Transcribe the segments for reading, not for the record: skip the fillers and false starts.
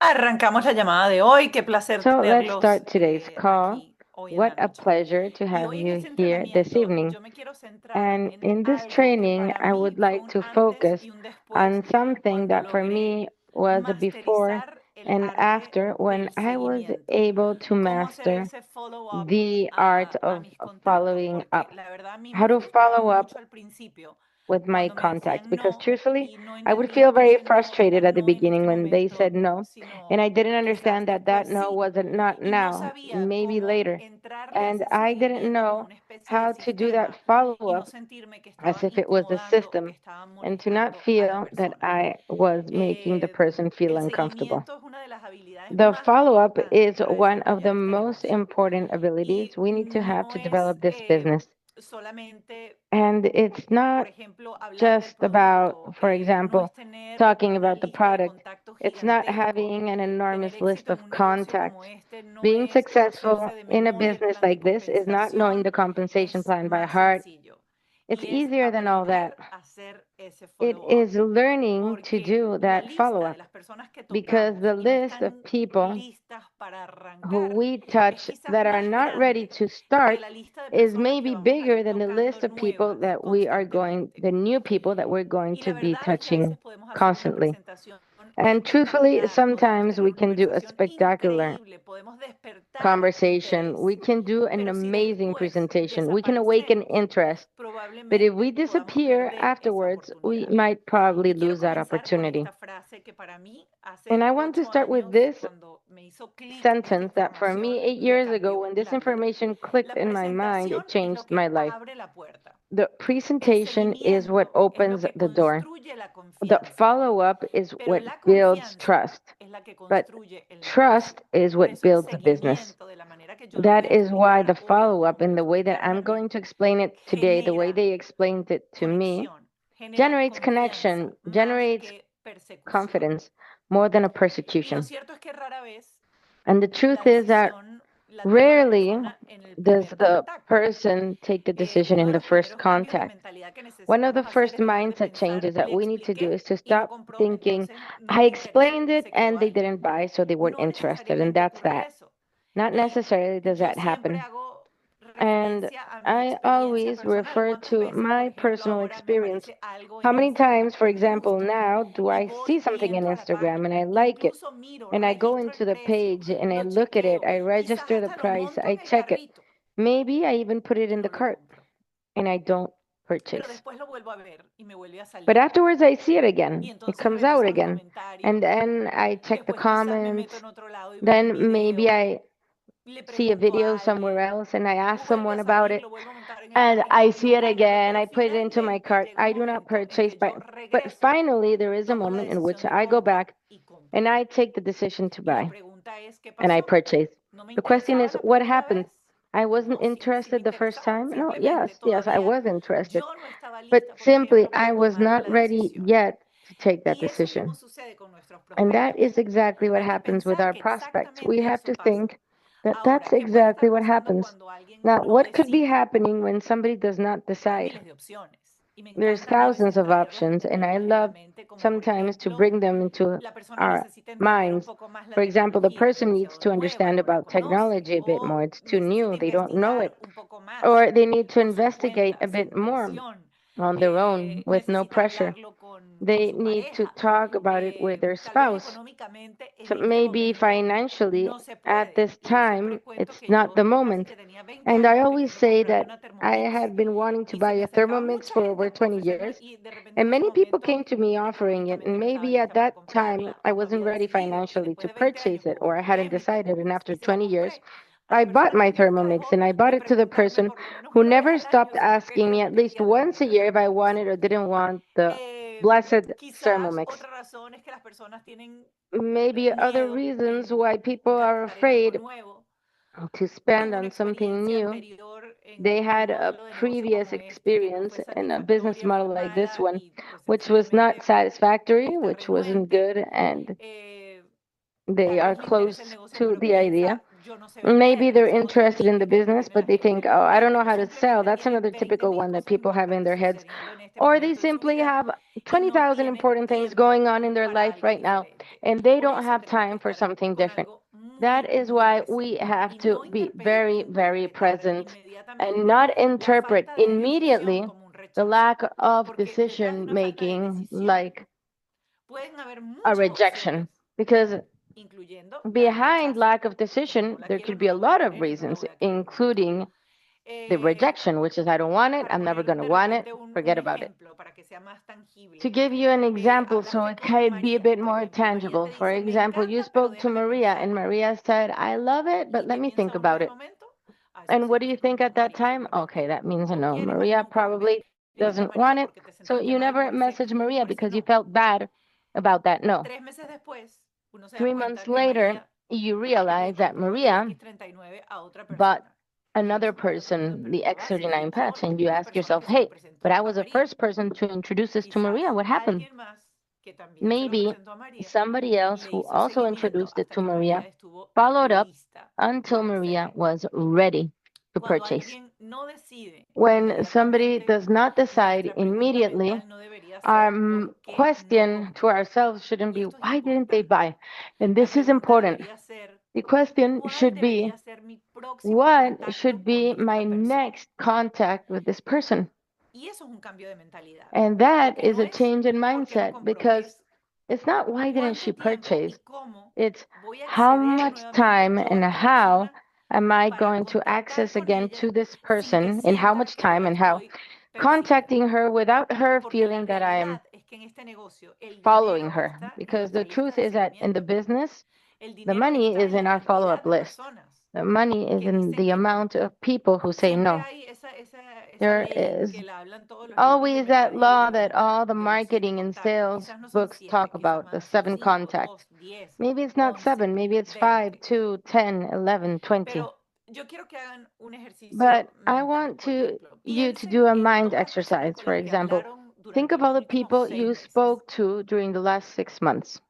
Arrancamos la llamada de hoy. Qué placer So let's tenerlos start today's call. aquí hoy en What la a noche. pleasure to Y have hoy en you este here this entrenamiento evening. yo me quiero centrar And en in this algo que training, para I mí would fue like un to antes focus y un después on something cuando that for logré me was a before masterizar el and arte after when del I was seguimiento. able to Cómo hacer master ese follow-up the art a of mis contactos, following porque up, la verdad a mí how me to frustraba follow up mucho al principio with my cuando me contacts. decían Because no truthfully, y no I would entendía feel que very ese no era frustrated at the no en beginning este when they said momento, no. And sino I didn't quizás understand that that después no sí. wasn't not Y no now, sabía maybe cómo later. entrarle a And ese I didn't seguimiento como know una especie de how to do that sistema follow y no up sentirme que as estaba if it was a incomodando o que system estaba and to not molestando a la feel that persona. I was making the person feel El uncomfortable. seguimiento es una de las habilidades The más follow up importantes is para one of desarrollar the este most negocio. important abilities Y we need to have no to es develop this business. solamente, And it's por not ejemplo, hablar del just about, producto, for no example, es tener talking una about the lista de product. contactos It's not gigantescos. having an Tener enormous list éxito en of un negocio como contacts. este no Being es successful conocerse de in a memoria el business plan de like this is not knowing compensación, the compensation es plan by más heart. sencillo. It's Y es easier than all that. aprender a hacer ese It follow-up. is learning to Porque do la that follow lista de up las personas que because tocamos the y no list of están people listas para who arrancar we es touch quizás that are más not ready grande to que start la lista de is personas que maybe vamos a bigger ir than the tocando list of people nuevas that we are going, constantemente. the new people that we're going Y to la be verdad es que a touching veces podemos hacer una constantly. presentación And truthfully, espectacular, podemos sometimes tener we una can do a conversación spectacular increíble, podemos despertar conversation. interés, We can do an pero si amazing después presentation. We can awaken desaparecemos, interest. But if we probablemente podamos disappear perder esa afterwards, we oportunidad. might probably Y quiero lose that comenzar con opportunity. esta frase que para mí And hace I want to 8 start with años, this cuando me hizo clic esta sentence that for me, información, 8 me years ago, cambió when this la vida. information clicked La in my mind, presentación it es lo changed que my life. abre la puerta. The El presentation is what seguimiento es lo opens que the door. construye la The confianza, follow up is pero what la builds confianza trust. es la que But construye el trust negocio. is Por what eso el builds a business. seguimiento, de la manera que yo lo voy That a is why the explicar hoy, follow como up, me lo in the way that explicaron a I'm mí, going to explain it today, the way genera they explained it to me, conexión, genera generates confianza, connection, más generates que persecución. confidence more than a Y lo persecution. cierto es que rara vez And the la truth is that decisión la toma la rarely persona en el does primer the contacto. person take the decision Uno in de the los first primeros cambios de contact. mentalidad que One of the necesitamos hacer first es dejar de mindset pensar, changes that le we need to do expliqué is to y no stop compró, thinking, entonces no I me interesa, explained it se quedó and they ahí. didn't buy, so they weren't No interested. And necesariamente that's ocurre that. eso. Not Y necessarily does yo that siempre happen. hago And referencia a mi I experiencia always personal. refer ¿Cuántas to veces, por my ejemplo, personal ahora me experience. aparece algo How en many Instagram times, for que me example, gusta now do y I voy see y something in entro a la Instagram and página, I like it incluso miro, and I go registro el into the precio, page and I lo look at it, chequeo, I quizás register the hasta lo price, monto I en el check it. carrito Maybe I even put it y in the no lo cart compro? and I don't Pero purchase. después lo vuelvo a ver y me vuelve a But salir. afterwards, I see it Y again. It entonces comes out reviso los again. And comentarios. then I check the Después quizás me meto comments. en otro lado y veo un Then maybe video, I le see a pregunto video a somewhere alguien, else and I ask vuelve a someone about salir, it. lo vuelvo a montar en el And I carrito, see lo it compro, again. pero I put it into my finalmente cart. llega un I do not momento en purchase, que yo but regreso, finally there is a tomo la moment in which decisión de I go compra back y compro. and I take the decision to Y la buy pregunta es, ¿qué and I pasó? purchase. ¿No me The question interesaba is, la what primera happened? vez? I wasn't No, sí, sí me interested the first interesaba. time. No, Simplemente yes, I todavía was interested. yo no estaba But lista, por simply, ejemplo, I para was tomar not la ready decisión. yet to take that Y eso mismo decision. sucede con nuestros And that prospectos. is exactly what Hay que happens with pensar our que prospects. We exactamente have eso to pasa. think that that's Ahora, ¿qué puede exactly estar what pasando happens. cuando alguien Now, no what could be decide? happening when somebody does not Hay decide? miles de opciones y me There's encantan a thousands veces of traerlas y options, and I tenerlas en la love mente, como por sometimes to ejemplo, bring them into la persona our necesita entender un minds. poco más la For example, the tecnología, es person needs demasiado to nueva, understand no la about conoce, technology a bit o more. It's too necesita new, they don't know it. investigar un poco más Or they need to por su investigate cuenta, a sin bit more presión, on their own with no necesita pressure. hablarlo con They su need to pareja. talk about it with their Tal vez spouse. económicamente So en este maybe momento financially no se at puede. this Y yo siempre time, cuento it's que not yo the casi moment. que tenía 20 And I años always queriendo say comprarme that una I Thermomix had been wanting to y buy se me a acercaba Thermomix mucha for gente over a 20 ofrecérmela years. y de repente And en ese many people momento came to me offering it, económicamente and no estaba maybe at lista para that time comprarla I o no wasn't había ready decidido y financially después to de 20 años purchase it, or I hadn't compré mi decided. And Thermomix after y se la 20 years, compré. A la I bought persona my que nunca Thermomix and dejó I bought de it to the preguntarme person por lo menos who una vez never al año stopped sobre qué es asking lo me que at least quería de la once a bendita year if I Thermomix. wanted or didn't want the Eh, blessed Quizás Thermomix. otra razón es que las personas tienen Maybe other miedo reasons en why people are gastar en algo afraid nuevo. to spend Tuve una on something experiencia new. anterior en They un had a modelo de negocio previous como este que no experience fue in a business satisfactoria, fue model like this mala one, y pues which was not sencillamente satisfactory, está which wasn't renuente. good, and Eh, they Tal are vez le interesa el close negocio, to pero the idea. Maybe they're interested in the business, but they think, oh, I don't know how to sell. That's another typical one that people have in their heads. Or they simply have 20,000 important things going on in their life right now, and they don't have time for something different. That is why we have to be very, very present and not interpret immediately the lack of decision making like a rejection. Because behind lack of decision, there could be a lot of reasons, including the rejection, which is I don't want it, I'm never going to want it, forget about it. To give you an example, so it could be a bit more tangible. For example, you spoke to Maria, and Maria said, I love it, but let me think about it. And what do you think at that time? Okay, that means a no. Maria probably doesn't want it. So you never message Maria because you felt bad about that no. 3 months later, you realize that Maria bought another person the X39 patch, and you ask yourself, hey, but I was the first person to introduce this to Maria. What happened? Maybe somebody else who also introduced it to Maria followed up until Maria was ready to purchase. When somebody does not decide immediately, our question to ourselves shouldn't be, why didn't they buy? And this is important. The question should be, what should be my next contact with this person? And that is a change in mindset, because it's not why didn't she purchase? It's how much time and how am I going to access again to this person, and how much time and how contacting her without her feeling that I am following her. Because the truth is that in the business, the money is in our follow-up list. The money is in the amount of people who say no. There is always that law that all the marketing and sales books talk about, the 7 contacts. Maybe it's not 7, maybe it's 5, 2, 10, 11, 20. But I want you to do a mind exercise, for example. Think of all the people you spoke to during the last 6 months.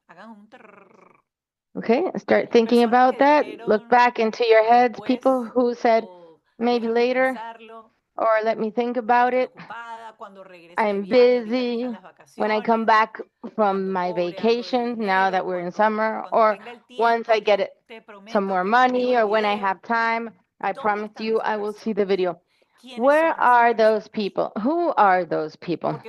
Okay, start thinking about that. Look back into your heads, people who said, maybe later, or let me think about it. I'm busy when I come back from my vacation, now that we're in summer, or once I get some more money, or when I have time, I promise you I will see the video. Where are those people? Who are those people?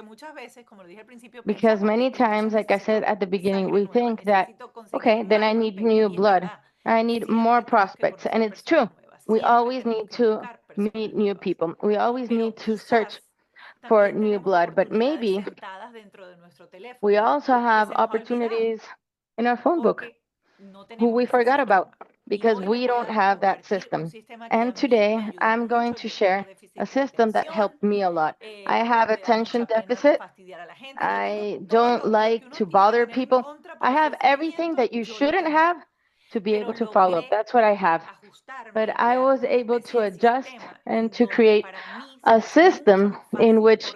Because many times, like I said at the beginning, we think that, okay, then I need new blood. I need more prospects. And it's true. We always need to meet new people. We always need to search for new blood. But maybe we also have opportunities in our phone book who we forgot about because we don't have that system. And today I'm going to share a system that helped me a lot. I have attention deficit. I don't like to bother people. I have everything that you shouldn't have to be able to follow up. That's what I have. But I was able to adjust and to create a system in which,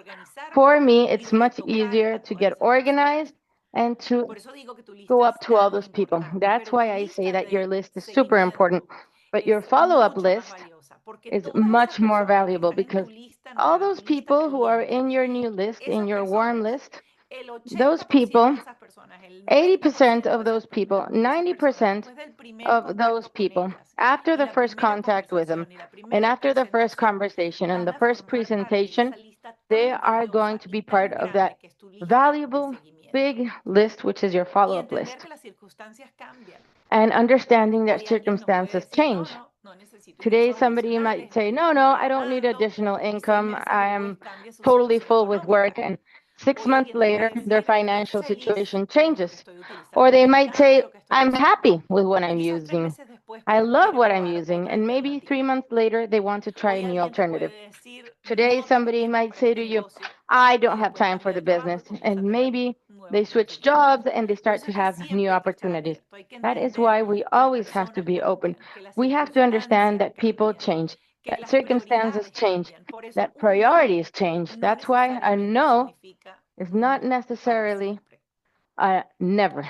for me, it's much easier to get organized and to go up to all those people. That's why I say that your list is super important, but your follow-up list is much more valuable, because all those people who are in your new list, in your warm list, those people, 80% of those people, 90% of those people, after the first contact with them, and after the first conversation and the first presentation, they are going to be part of that valuable big list, which is your follow-up list. And understanding that circumstances change. Today, somebody might say, no, I don't need additional income. I am totally full with work. And 6 months later, their financial situation changes. Or they might say, I'm happy with what I'm using. I love what I'm using. And maybe 3 months later, they want to try a new alternative. Today, somebody might say to you, I don't have time for the business. And maybe they switch jobs and they start to have new opportunities. That is why we always have to be open. We have to understand that people change, that circumstances change, that priorities change. That's why a no is not necessarily a never.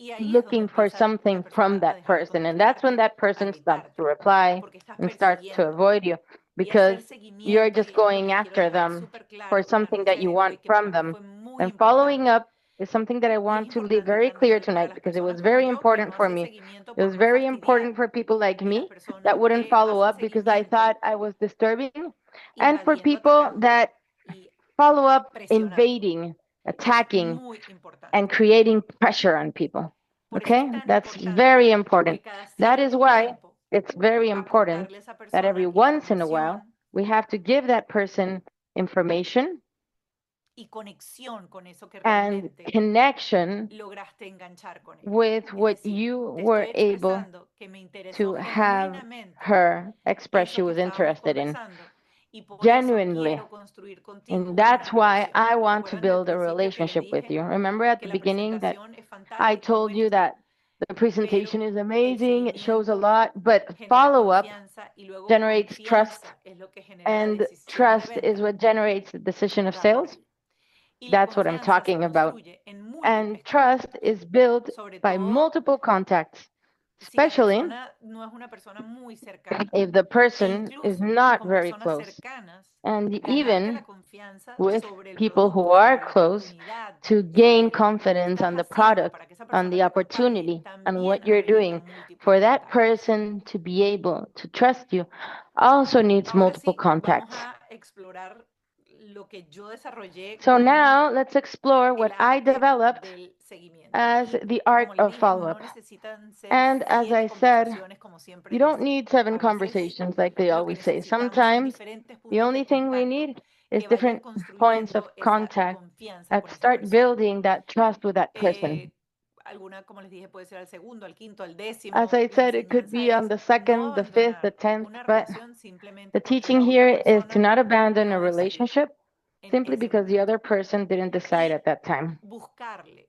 Y ahí es donde looking for empieza la something from persona a that dejar de person. And that's when contestarte, that a person stops to gritarte, reply porque estás and starts to persiguiendo. avoid you Y because hacer you're seguimiento, just y es lo going que quiero after dejar them súper for claro con la something that noche you de want hoy, que para from mí them. fue muy And following importante. up is something that I Y es want to leave importante very tanto clear para tonight las because it was personas como very yo, que important no for hacen me. seguimiento It por was no very fastidiar, important for people like y las me that personas wouldn't que follow hacen up because I thought seguimiento I was disturbing, and for invadiendo, people atacando that y follow up presionando. invading, Es attacking, muy and importante. creating pressure on people. Por eso es Okay? tan That's importante very important. que cada That is cierto why tiempo it's very important aportarle a esa that every persona once in a while información we have to give that person information y conexión con eso que and realmente connection lograste enganchar con ella. with Es what decir, you te were estoy able expresando que me interesó to have genuinamente her express she eso que was estábamos interested in. conversando y por eso Genuinely. quiero construir contigo And una that's why relación. I want to ¿Recuerdan del build a principio que les relationship with dije you? Remember at que the la beginning that presentación es I fantástica, es told you buenísima, that the presentation pero is el amazing, it shows a seguimiento lot, but genera follow up confianza y luego generates trust, confianza es lo que genera la and decisión de trust is venta? what generates the decision of Va por sales. ahí. Y la That's what I'm confianza se talking about. construye en And múltiples trust contactos, is built sobre by todo multiple contacts, si la especially persona no es una persona muy cercana. if the E person is incluso not con very personas close. cercanas, And ganarte even la confianza with sobre el people who producto, are sobre la close, oportunidad, to gain sobre lo que confidence estás on the haciendo product, para que esa on persona the te acompañe, opportunity, on también what you're amerita doing. múltiples For that contactos. person to be able to trust you also needs Ahora multiple sí, vamos contacts. a explorar lo que yo desarrollé So como now let's explore el what I arte developed del seguimiento. as Y the art como les of dije, follow up. no necesitan ser And as I 7 said, conversaciones como siempre you don't dicen. need 7 A veces conversations like they lo que always say. necesitamos son Sometimes diferentes the puntos de only thing we contacto need is que vayan different points of construyendo esa contact confianza that con esa start persona. building that trust with that person. Alguna, como les dije, puede ser al segundo, al quinto, al As décimo. I La said, it could enseñanza be on es the no second, the fifth, the abandonar 10th, una but relación simplemente the porque teaching la otra here is to persona not abandon a no decidió relationship en simply ese because the momento. other person didn't decide Y at that time. buscarle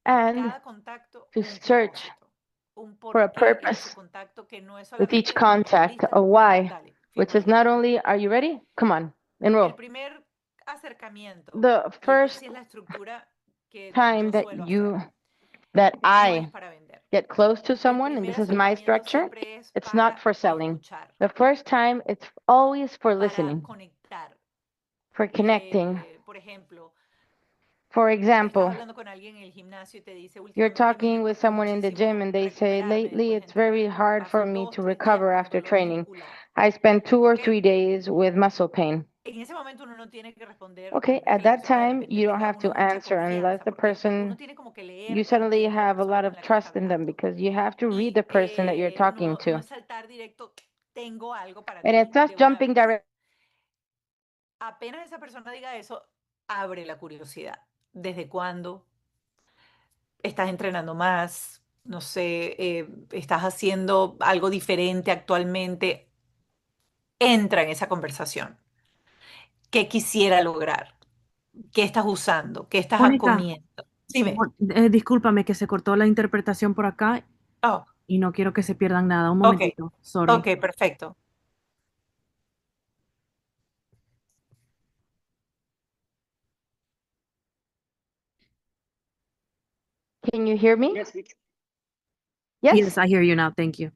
a And cada contacto to un search propósito, un for a porqué en ese purpose contacto que no es with each solamente, ¿estás contact, lista? a why, Dale, which firma is ahí. not only, are you ready? Come on, El enroll. primer acercamiento, The y esta first sí es la estructura que time yo that suelo hacer, no es I para vender. get close to El someone, and primer this is my acercamiento structure, siempre es it's not para for selling. escuchar, The first time, it's always for para listening, conectar. for connecting. Por ejemplo, For estás example, hablando con alguien en el gimnasio y te dice, you're últimamente a mí me talking with cuesta someone in the gym muchísimo and they say, recuperarme lately después de it's very entrenar. hard for Paso me to 2, 3 días recover con un after dolor training. muscular. I spent 2 or ¿Ok? 3 days with muscle pain. En ese momento uno no tiene que responder Okay, antes que at la that persona de time, repente you don't tenga have to uno mucha answer unless confianza, the porque uno person, tiene como que you leer suddenly también a la have a persona lot con of la que está trust in them hablando. because you have to read Y the person that you're talking no to. es saltar directo, tengo algo para And it's ti not de una jumping vez. direct. Apenas esa persona diga eso, abre la curiosidad. ¿Desde cuándo? ¿Estás entrenando más? No sé, ¿estás haciendo algo diferente actualmente? Entra en esa conversación. ¿Qué quisiera lograr? ¿Qué estás usando? ¿Qué estás Mónica, comiendo? Dime. discúlpame que se cortó la interpretación por acá Oh, y no quiero que se pierdan nada. Un ok, momentito, sorry. ok, perfecto. Can you hear me? Yes, Yes? I hear you now. Thank you.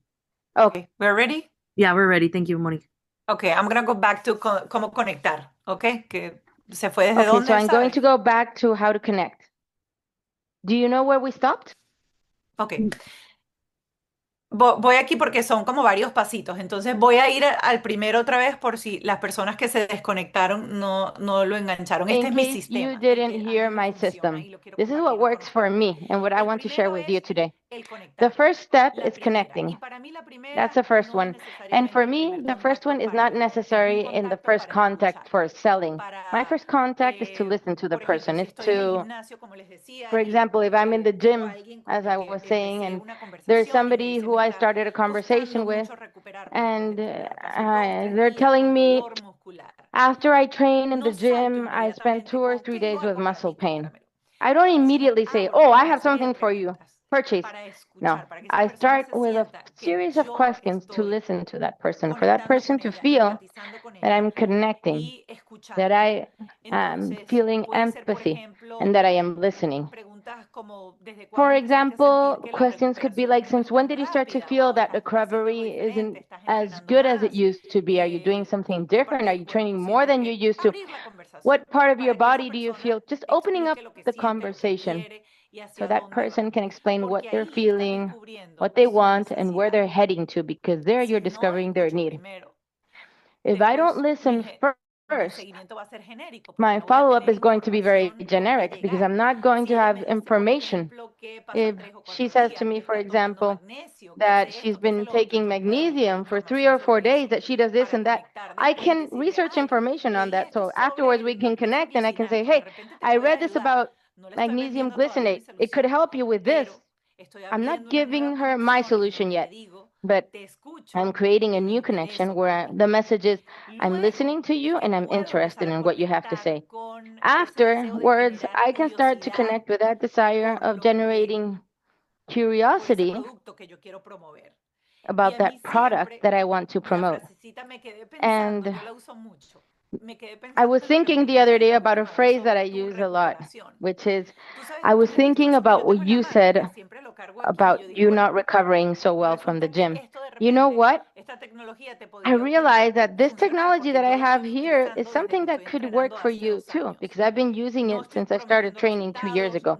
Okay. We're ready? Yeah, we're ready. Thank you, Mónica. Okay, I'm gonna go back to cómo conectar, ¿ok? Que se fue desde Okay, so dónde, I'm going ¿sabes? to go back to how to connect. Do you know where we stopped? Ok. Voy aquí porque son como varios pasitos, entonces voy a ir al primero otra vez por si las personas que se desconectaron no lo engancharon. Este In es mi case you sistema, el didn't que a mí hear me my funciona system, y lo quiero this is what compartirlo con works for ustedes. me and what I El want to share primero with you es today. el The conectar, first step la is primera. Y connecting. para mí la That's primera the first no es one. And for necesariamente el me, primer the first one contacto is para not vender, es un necessary in the contacto first para contact escuchar, for selling. My para, first contact is to listen to the por ejemplo, person, si is estoy en el to, gimnasio, como les decía, for y example, if I'm in the tengo a gym, alguien con as el I que was saying, empecé and una there's conversación y me somebody dice, who me I está started a costando conversation with, mucho recuperarme después de and entrenar. Paso dos, tres they're días telling con me, dolor muscular. after I train in the No salto gym, I spent inmediatamente 2 or 3 tengo days with algo para muscle ti, pain. cómpramelo. I don't Sino immediately say, abro oh, I una have serie de something for you. preguntas Purchase. para No, escuchar, para que esa I persona start se with a sienta que series of yo questions to estoy listen to that person, for that conectando person con to ella, feel empatizando con that ella I'm connecting, y that escuchándola. I am Entonces, feeling puede ser, por empathy, and ejemplo, that I am listening. For example, questions could be like, since when did you start to feel that the recovery isn't as good as it used to be? Are you doing something different? Are you training more than you used to? What part of your body do you feel? Just opening up the conversation so that person can explain what they're feeling, what they want, and where they're heading to, because there you're discovering their need. If I don't listen first, my follow-up is going to be very generic because I'm not going to have information. If she says to me, for example, that she's been taking magnesium for 3 or 4 days, that she does this and that, I can research information on that. So afterwards we can connect and I can say, hey, I read this about magnesium glycinate. It could help you with this. I'm not giving her my solution yet, but I'm creating a new connection where the message is, I'm listening to you and I'm interested in what you have to say. Afterwards, I can start to connect with that desire of generating curiosity about that product that I want to promote. And I was thinking the other day about a phrase that I use a lot, which is, I was thinking about what you said about you not recovering so well from the gym. You know what? I realized that this technology that I have here is something that could work for you too, because I've been using it since I started training 2 years ago.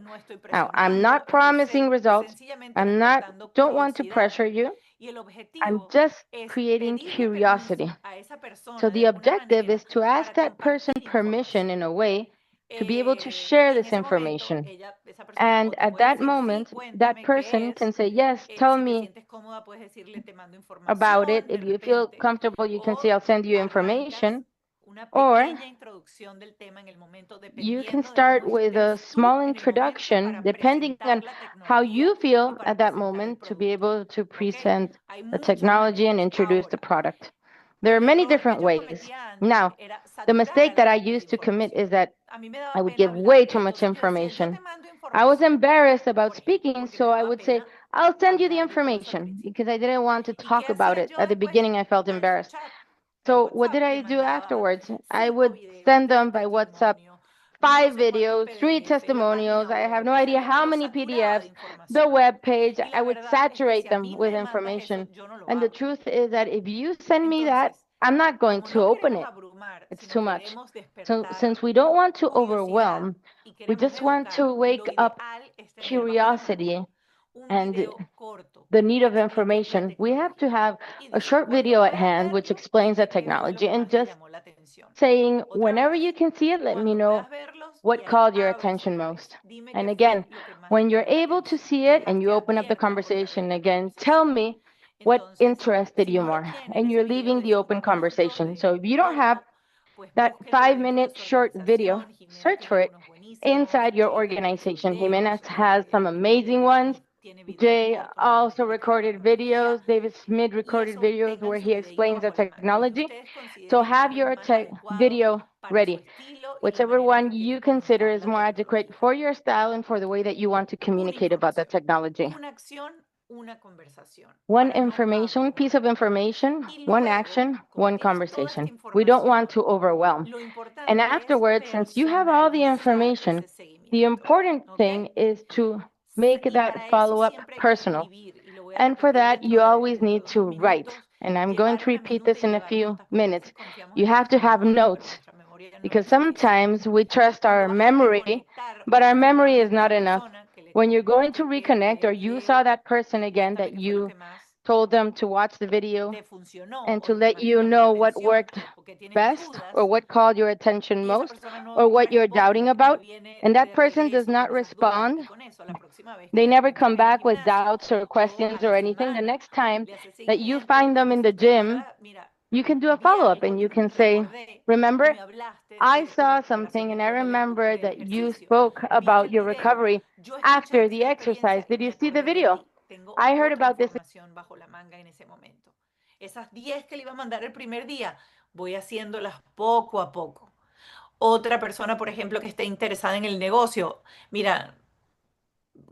Now, I'm not promising results. Don't want to pressure you. I'm just creating curiosity. So the objective is to ask that person permission in a way to be able to share this information. And at that moment, that person can say, yes, tell me about it. If you feel comfortable, you can say, I'll send you information. Or you can start with a small introduction, depending on how you feel at that moment, to be able to present the technology and introduce the product. There are many different ways. Now, the mistake that I used to commit is that I would give way too much information. I was embarrassed about speaking, so I would say, I'll send you the information, because I didn't want to talk about it. At the beginning, I felt embarrassed. So what did I do afterwards? I would send them by WhatsApp 5 videos, 3 testimonials. I have no idea how many PDFs, the web page. I would saturate them with information. And the truth is that if you send me that, I'm not going to open it. It's too much. So since we don't want to overwhelm, we just want to wake up curiosity and the need of information, we have to have a short video at hand which explains the technology and just saying, whenever you can see it, let me know what called your attention most. And again, when you're able to see it and you open up the conversation again, tell me what interested you more. And you're leaving the open conversation. So if you don't have that 5-minute short video, search for it inside your organization. Jimenez has some amazing ones. Jay also recorded videos. David Smith recorded videos where he explains the technology. So have your video ready, whichever one you consider is more adequate for your style and for the way that you want to communicate about the technology. One piece of information, one action, one conversation. We don't want to overwhelm. And afterwards, since you have all the information, the important thing is to make that follow-up personal. And for that, you always need to write. And I'm going to repeat this in a few minutes. You have to have notes, because sometimes we trust our memory, but our memory is not enough. When you're going to reconnect, or you saw that person again, that you told them to watch the video and to let you know what worked best or what called your attention most or what you're doubting about, and that person does not respond, they never come back with doubts or questions or anything, the next time that you find them in the gym, you can do a follow-up and you can say, remember, I saw something and I remember that you spoke about your recovery after the exercise. Did you see the video? I heard about this. Esas 10 que le iba a mandar el primer día, voy haciéndolas poco a poco. Otra persona, por ejemplo, que esté interesada en el negocio, mira,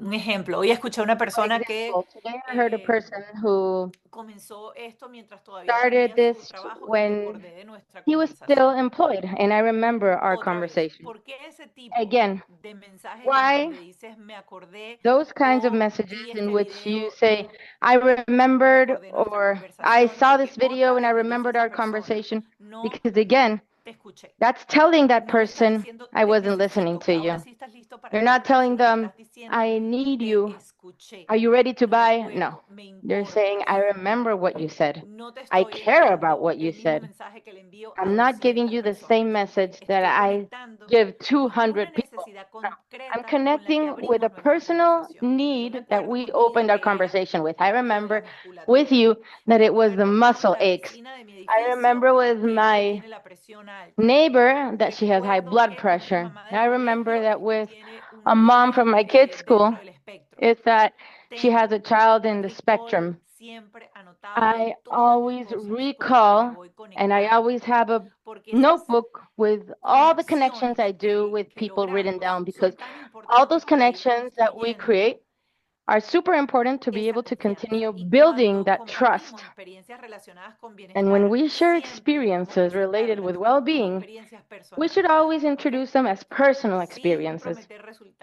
Un ejemplo, hoy escuché a una For persona que example, today I heard a eh, person who comenzó esto mientras todavía started tenía su this trabajo y me when acordé de nuestra he was still conversación. employed, and I remember our Otra vez, conversation. ¿por qué ese tipo Again, de mensajes en why donde dices me acordé those kinds of o messages vi in este which you video say, y I remembered, recordé nuestra or I conversación? saw Porque this otra video and I vez le dice a remembered esa our persona, conversation? no Because again, te escuché. that's telling that No le estás person, diciendo I te wasn't listening necesito, to ahora you. sí estás listo para You're not comprar, telling sino le them, estás diciendo I need te you. escuché, Are you ready to buy? No. recuerdo, me You're saying, I importas. remember what you said. No te I estoy care about enviando what you el mismo said. mensaje que le envío a I'm not giving 200 you the same personas. message that Estoy I conectando give con una 200 people. necesidad No, I'm concreta con la que connecting with a abrimos nuestra personal conversación. Yo me need that acuerdo we con mi hija opened our que era conversation with. I lo de la remember with musculatura. you that Me it was the acuerdo con muscle la aches. vecina de mi I edificio remember with que my tiene la presión alta. neighbor that she has high Recuerdo blood que con mi pressure. mamá del I remember colegio that es que with tiene un a mom niño from my kids' school, dentro del espectro. is that she has Tengo a child in un the recall spectrum. siempre anotado de I todas mis always cosas con las que me recall, voy and I conectando, always have a porque esas notebook with all the connections I conexiones do with que people written logramos down, because son tan all importantes those para ir connections that we construyendo create are super important to be esa able to confianza. continue Y building cuando that compartimos trust. experiencias relacionadas con And when bienestar, we share siempre debemos experiences related with presentarlas como well-being, experiencias we should personales, always ¿ok? introduce them as personal Sin experiences, prometer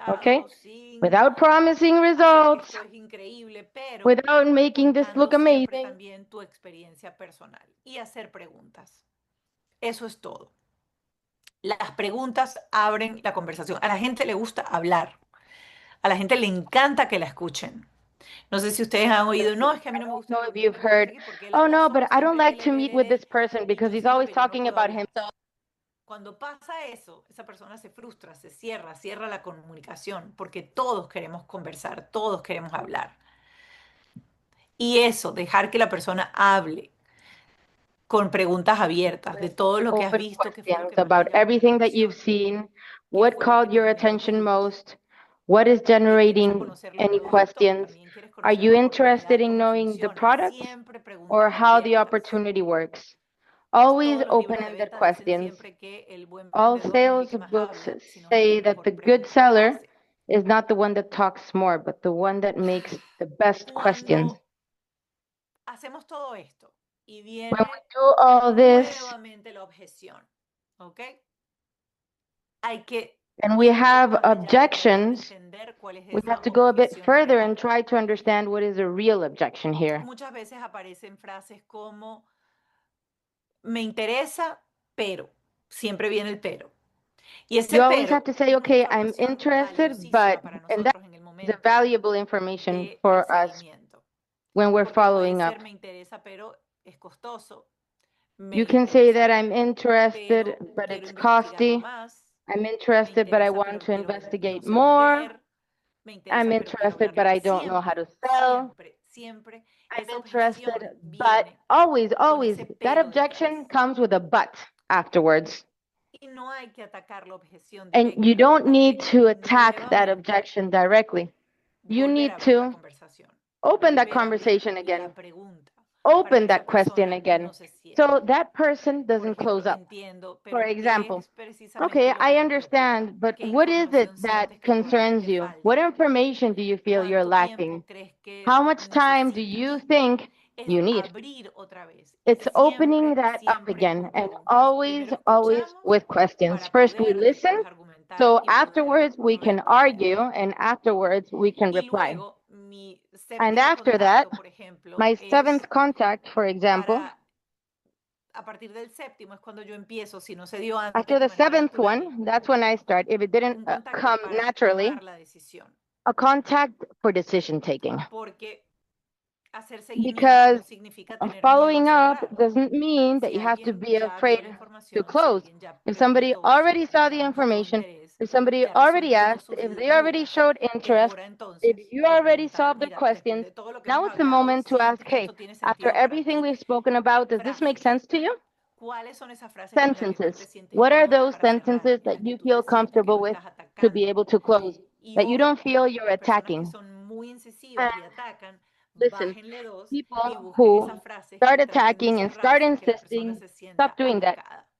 okay? resultados, sin Without promising hacer que results, esto es increíble, pero without making this contando look siempre amazing. también tu experiencia personal y hacer preguntas. Eso es todo. Las preguntas abren la conversación. A la gente le gusta hablar. A la gente le encanta que la escuchen. No sé si ustedes han oído, no, es que a mí I no me don't gusta know if reunirme you've con no heard, sé qué, porque él oh habla no, but solo I don't siempre like to meet with él, this person y because yo he's siento always que yo no talking puedo about hablar. himself. Cuando pasa eso, esa persona se frustra, se cierra, cierra la comunicación, porque todos queremos conversar, todos queremos hablar. Y eso, dejar que la persona hable con preguntas abiertas de With todo lo que has open visto, qué fue lo questions que más te about llamó la everything that you've atención, seen, qué what fue lo que caught te your generó attention dudas. most, what is ¿Te interesa generating conocer los any productos o questions. también quieres Are conocer you la interested oportunidad, in cómo knowing the funciona? products Siempre or preguntas how the abiertas. opportunity works? Always Todos los libros de open-ended venta dicen questions. siempre que el buen All vendedor no es el sales que más books habla, sino es el que say that the mejor good preguntas seller hace. is not the one that talks more, but the one that makes the best questions. Cuando hacemos todo esto y When we viene do all this nuevamente la objeción, ¿ok? Hay que and we ir un poco have más allá y tratar de objections, entender cuál es we esa have to go a bit objeción further real. and try to understand what is a real objection here. Muchas veces aparecen frases como me interesa, pero siempre viene el pero. Y ese You always have pero to say, es una okay, I'm información interested, but, valiosísima para and that nosotros en el is a momento valuable information del for us seguimiento. when we're Porque puede following up. ser me interesa, pero es costoso. Me You can say that interesa, I'm interested, pero but quiero it's investigarlo costy. más. I'm Me interested, but I interesa, want pero to quiero, no investigate sé more. vender. Me I'm interesa, pero quiero interested, hablar but I más. don't know how Siempre, to sell. siempre, siempre I'm esa interested, objeción but viene always, con always, ese that pero objection detrás. comes with a but afterwards. Y no hay que atacar la objeción And you directa. don't Hay need que to attack that nuevamente objection directly. You volver a need abrir la to conversación, open that volver a abrir conversation la again, pregunta para que open esa that question persona again. no se cierre. So that person Por doesn't ejemplo, close up. entiendo, For pero ¿qué example, es okay, precisamente lo que I te preocupa? understand, but ¿Qué what is it información that sientes que todavía concerns te you? What falta? information do you feel you're ¿Cuánto lacking? tiempo crees How que much time do you necesitas? think Es you need? abrir otra vez y It's opening siempre, that up siempre again con and preguntas. always, Primero always escuchamos with questions. para First, we poder listen, después argumentar so y poder afterwards we can responder. argue, and afterwards we can Y reply. luego mi And séptimo after that, contacto, por ejemplo, my es seventh contact, for example, para, a partir del séptimo es cuando yo empiezo, si no se dio antes after de the manera seventh natural, one, that's when I start. If it didn't un contacto come para naturally, tomar la decisión. a contact for decision taking. Porque hacer seguimiento Because no significa tener miedo a following up cerrar. doesn't mean that Si you have to alguien be ya vio afraid la to información, si close. alguien ya If somebody preguntó, si already saw alguien the ya mostró information, interés, if somebody ya already resolvió asked, sus if they already dudas, showed es interest, hora if entonces you de already preguntar, solved the mira, después questions, de todo lo que hemos now it's the hablado, moment to ask, ¿sientes que hey, esto tiene after sentido para everything ti? we've spoken about, does this make Frases. sense to you? ¿Cuáles son esas frases con las que tú te Sentences. sientes What are cómoda those para cerrar? sentences En that las que you tú te feel sientes que comfortable no with estás to be atacando. able to close, Y that you ojo, don't feel you're las personas que attacking? son muy And incisivas y atacan, listen, bájenle dos y people busquen who esas frases que start traten de attacking and cerrar start sin que la persona insisting, se stop sienta doing that. atacada.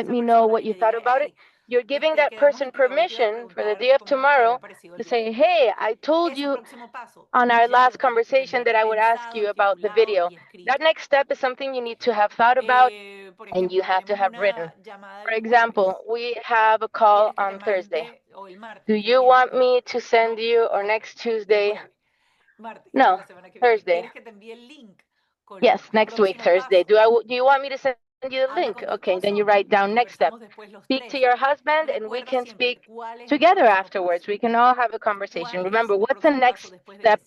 let me know what you thought about it. you're giving that person permission for the day of tomorrow to say, hey, I told you on our last conversation that I would ask you about the video. That next step is something you need to have thought about and you have to have written. For example, we have a call on Thursday. Do you want me to send you, or next Tuesday? No, Thursday. Yes, next week, Thursday. Do you want me to send you the link? Okay, then you write down next step. Speak to your husband and we can speak together afterwards. We can all have a conversation. Remember, what's the next step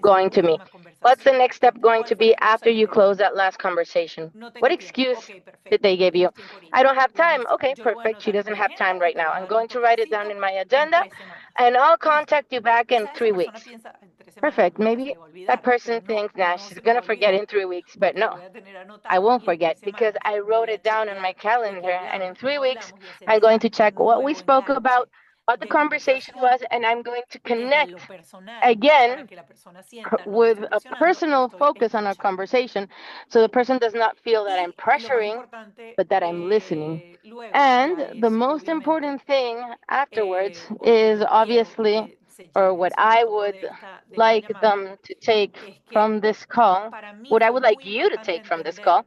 going to be? What's the next step going to be after you close that last conversation? What excuse did they give you? I don't have time. Okay, perfect. She doesn't have time right now. I'm going to write it down in my agenda and I'll contact you back in 3 weeks. Perfect. Maybe that person thinks, nah, she's going to forget in 3 weeks, but no, I won't forget because I wrote it down in my calendar. And in 3 weeks, I'm going to check what we spoke about, what the conversation was, and I'm going to connect again with a personal focus on our conversation so the person does not feel that I'm pressuring, but that I'm listening. And the most important thing afterwards is obviously, or what I would like them to take from this call, what I would like you to take from this call,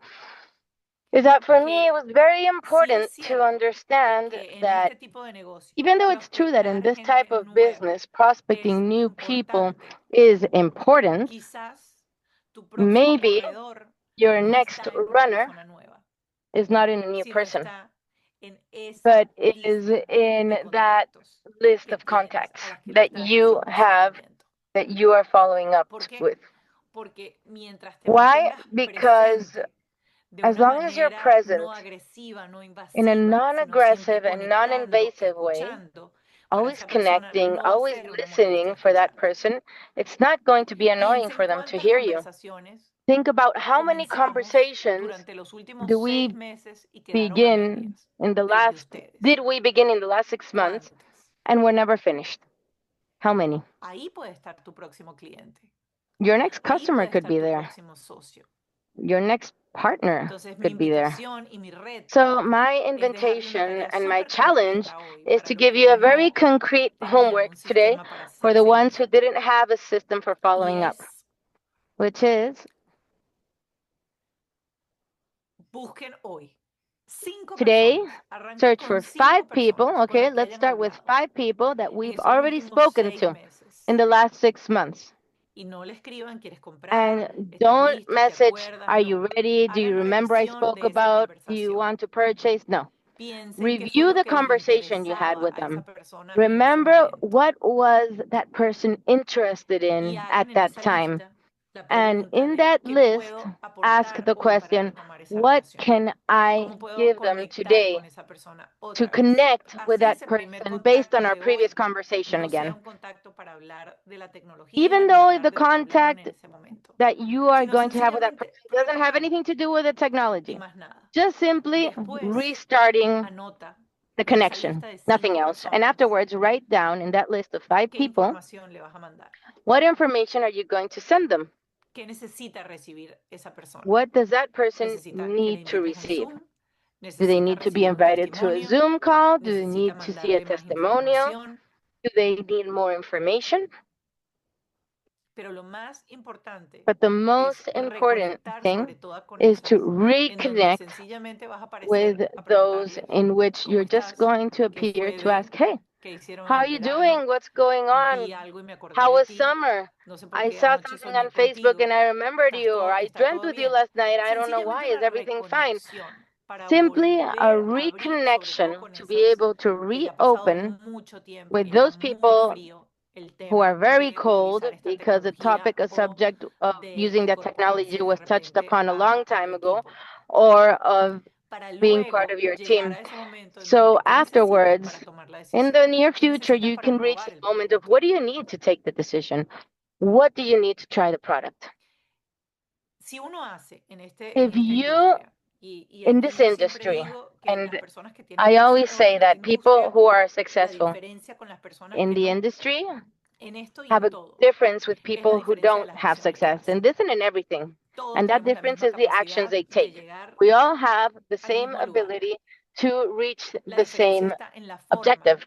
is that for me it was very important to understand that even though it's true that in this type of business, prospecting new people is important, maybe your next runner is not in a new person, but is in that list of contacts that you have, that you are following up with. Why? Because as long as you're present in a non-aggressive and non-invasive way, always connecting, always listening for that person, it's not going to be annoying for them to hear you. Think about how many conversations do we begin in the last, did we begin in the last 6 months and were never finished? How many? Your next customer could be there. Your next partner could be there. So my invitation and my challenge is to give you a very concrete homework today for the ones who didn't have a system for following up, which is today, search for 5 people. Okay, let's start with 5 people that we've already spoken to in the last 6 months. And don't message, are you ready? Do you remember I spoke about? Do you want to purchase? No. Review the conversation you had with them. Remember what was that person interested in at that time. And in that list, ask the question, what can I give them today to connect with that person based on our previous conversation again? Even though the contact that you are going to have with that person doesn't have anything to do with the technology, just simply restarting the connection, nothing else. And afterwards, write down in that list of 5 people, what information are you going to send them? What does that person need to receive? Do they need to be invited to a Zoom call? Do they need to see a testimonial? Do they need more information? But the most important thing is to reconnect with those in which you're just going to appear to ask, hey, how are you doing? What's going on? How was summer? I saw something on Facebook and I remembered you, or I dreamt with you last night. I don't know why. Is everything fine? Simply a reconnection to be able to reopen with those people who are very cold because the topic, a subject of using the technology was touched upon a long time ago, or of being part of your team. So afterwards, in the near future, you can reach the moment of what do you need to take the decision? What do you need to try the product? If you, in this industry, and I always say that people who are successful in the industry have a difference with people who don't have success, and this and in everything. And that difference is the actions they take. We all have the same ability to reach La the diferencia same está en la forma objective.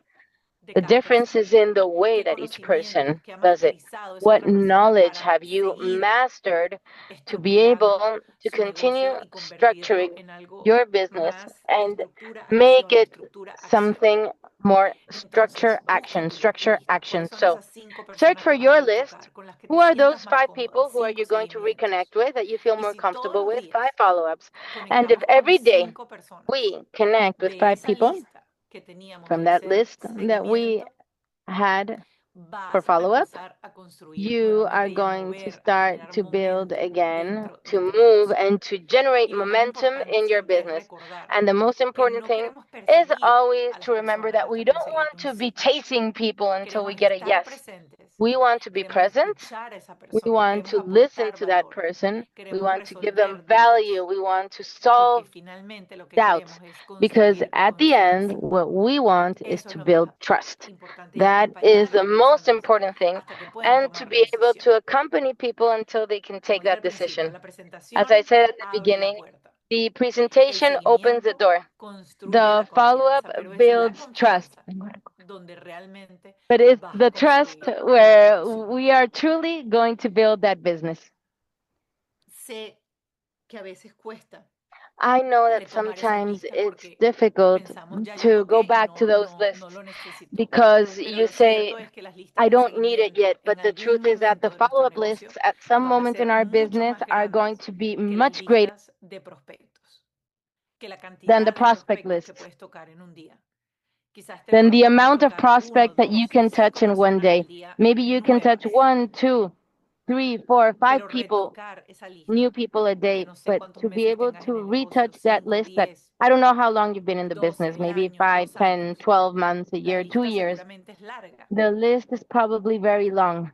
de The cada difference persona. is in the way ¿Qué that each conocimientos, person qué ha does it. masterizado esa What otra persona knowledge para have you seguir mastered to be able estructurando to su continue negocio y convertirlo structuring en algo your business más de and estructura, make acción, de it estructura, acción? something more Entonces, structure busca action, tu structure lista. ¿Cuáles action? son So esas 5 search personas for que vas a your list. retocar, con las que te Who are those sientas más 5 people? cómodo? Who are you Cinco going to reconnect seguimientos. with that you feel Y more si todos comfortable los with? 5 días follow-ups. And if conectamos con every day 5 personas we connect with de 5 esa people lista que teníamos from de that hacer list that we seguimiento, had for vas a follow-up, empezar a construir you are nuevamente y a going to mover, a start generar to build momentum again, dentro to de tu move negocio. and to generate Y lo más momentum importante in your siempre es business. recordar And the most que important no thing queremos is perseguir always a las to remember personas that hasta we don't conseguir want un to be sí. chasing people until we Queremos get a estar yes. presentes, We want to be queremos present. escuchar a esa We persona, want queremos to listen aportar to that valor, person. We queremos want to give them resolver value. dudas, We want to porque solve finalmente lo que doubts. queremos es Because construir at the end, confianza. what we want is Eso es to lo más build trust. importante y That is acompañar a the las most personas important thing. hasta que puedan And to tomar la be able decisión. to accompany people until they can Como take dije that al principio, decision. la As I presentación said at the abre la beginning, puerta. the El presentation opens the seguimiento door. construye The la follow-up confianza, pero es la builds trust. confianza donde realmente But it's vas a the trust construir el where negocio. we are truly going to build that business. Sé que a veces cuesta I know that retomar esas sometimes listas it's porque difficult pensamos, ya yo to go toqué y back to those no lists lo necesito. because Pero you lo say, cierto es que las listas I de don't need it seguimiento yet. en But the algún truth is that the momento de nuestro follow-up lists negocio at some van a moment in ser our mucho business más are going grandes to be que las much greater listas de prospectos, que la than the cantidad de prospect prospectos que lists, puedes tocar en un día. Quizás te than the propongas amount of tocar uno, prospects that you dos, can touch cinco in one personas day. al día Maybe you can touch nuevas, 1, 2, 3, 4, 5 pero people, retocar esa new lista, people a que day, no sé but cuántos to be meses able tengas to en el negocio, retouch that 5, list that 10, I don't know how long you've been in the 12, business, el maybe año, 5, 2 10, años. 12 months, a La year, 2 lista years. seguramente es larga The list is probably very long.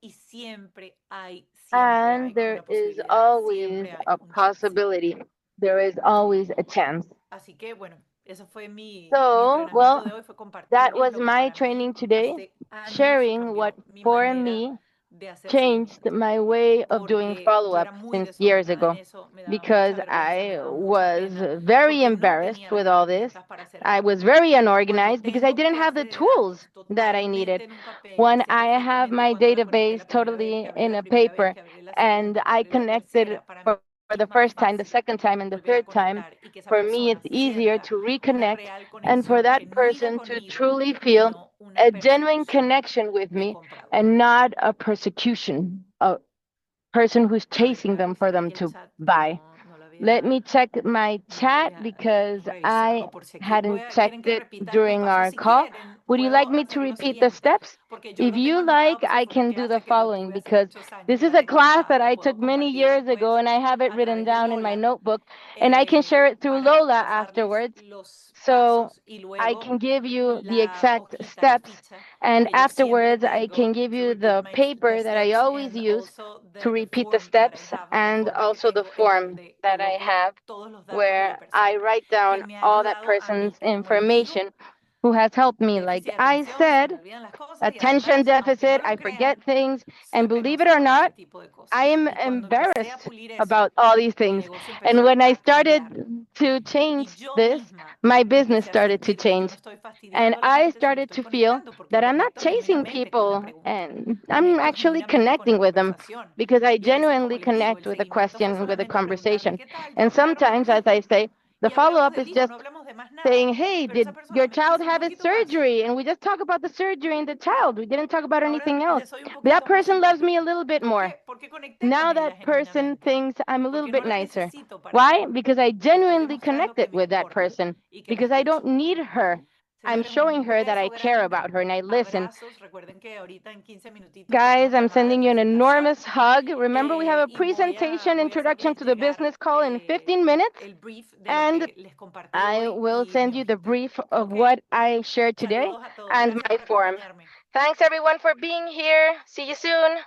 y siempre hay And there una is posibilidad, always siempre hay a un chance. possibility. There is always a chance. Así que bueno, eso fue mi So, entrenamiento well, de hoy, fue that compartirles was lo que my para mí training today, hace años sharing what cambió mi for manera me de hacer changed seguimiento. my way of doing Porque yo follow-up era muy since years desordenada en ago eso, me daba because mucha vergüenza, me I daba mucha was pena, very porque no embarrassed tenía las with all this. herramientas para hacer I algo. was very Cuando unorganized because I tengo mi didn't have base the de tools datos that I needed. totalmente en un papel, yo When sé I have perfectamente my cuándo la conecté database la primera vez, que totally abrí in la a primera vez, paper que abrí la and segunda, que I abrí la connected tercera, para mí for es the más first time, the fácil second time, and the volver a third time, conectar y que esa for me persona it's easier sienta to una reconnect real and for conexión that genuina person to conmigo truly y feel no una a genuine persecución connection with de me comprador. and not a persecution, a person who's A ver, chasing déjame them for revisar them aquí el to chat que buy. no lo Let me check my chat había because I revisado, por si aquí hadn't quieren checked que it repita los during pasos our si call. quieren, Would you like puedo me to hacer lo repeat the siguiente, steps? porque yo If lo tengo you anotado, like, pues I fue una can do the clase que yo following tuve hace because muchos años this y is la a tengo class that anotada, la I puedo took many compartir years ago después and I have it a written través de down in my Lola notebook and I can share it through para Lola pasarles afterwards. los So pasos y I luego can give you the la exact hojita, la steps ficha and que yo siempre afterwards I tengo can give to you repeat the the paper that I steps always and use also to the repeat the form that I steps have, la and forma que also the tengo en form donde that I coloco have todos los datos de where la I persona, write que down me ha all that ayudado a person's mí, que como les digo, information who has helped me. Like déficit de I atención, se me said, olvidan las cosas y attention además, aunque no deficit, lo I forget crean, things, soy and believe it penosa or con ese not, tipo de I cosas. am Y cuando empecé a embarrassed pulir eso, about all these mi things. negocio And empezó when I a started cambiar. to Y change yo this, misma my business empecé a started to sentir que yo change. no estoy And fastidiando a la I gente, sino started estoy to feel conectando porque that I'm not conecto chasing genuinamente con la people pregunta, and I'm conecto actually genuinamente con connecting la with them conversación. because I Y a veces, como genuinely les digo, el connect with a seguimiento fue question, with a solamente preguntarles, conversation. ¿qué tal? ¿Ya And operaron del sometimes, as I hijo? say, the Y follow hablamos up del is hijo, just no hablamos de más nada. saying, hey, Pero esa did persona your me child quiso un have its poquito más. surgery? And we just talk about the surgery and the child. We didn't talk about Ahora anything else. les soy un That poquito más person loves me a simpática. little bit ¿Por more. qué? Porque conecté con Now ella that person genuinamente. thinks I'm a little Porque no bit la nicer. necesito para Why? nada. Because I Estoy genuinely demostrando que connected me with that importo person. y que la Because I escucho. don't need her. I'm Señores, showing un her that I beso care grande, about her and I listen. abrazos. Recuerden que ahorita en 15 minutitos Guys, tenemos I'm llamada de sending you an presentación enormous hug. Remember, we have a y presentation voy a introduction hacerles to the llegar business call in 15 minutes. el brief de lo And que les compartí I hoy will y mi send you the hojita. brief of ¿Ok? what I shared today Saludos a todos. and Gracias my por form. acompañarme. Thanks everyone for being here. See you soon.